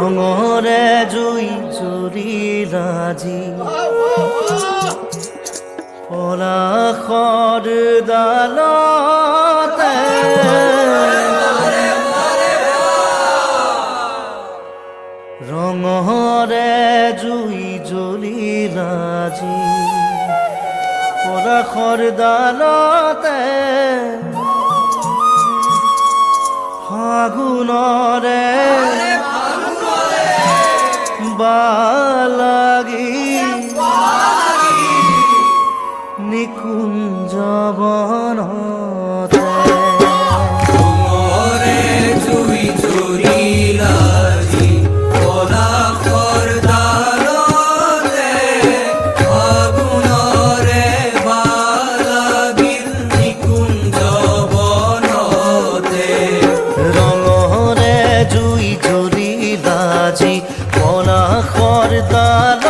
রঙরে জুই জুৰিলাজি পলাশৰ ডালতে ৰঙৰে জুই জ্বলিলাজি পলাশৰ ডালতে ফাগুনৰে বালাগি নিকুঞ্জ বনতে রঙরে জুই জ্বলিলাজি পলাশৰ ডালতে ফাগুনৰে বালাগিল নিকুঞ্জ বনতে ৰঙৰে জুই জ্বলিলাজি পলাশৰ ডাল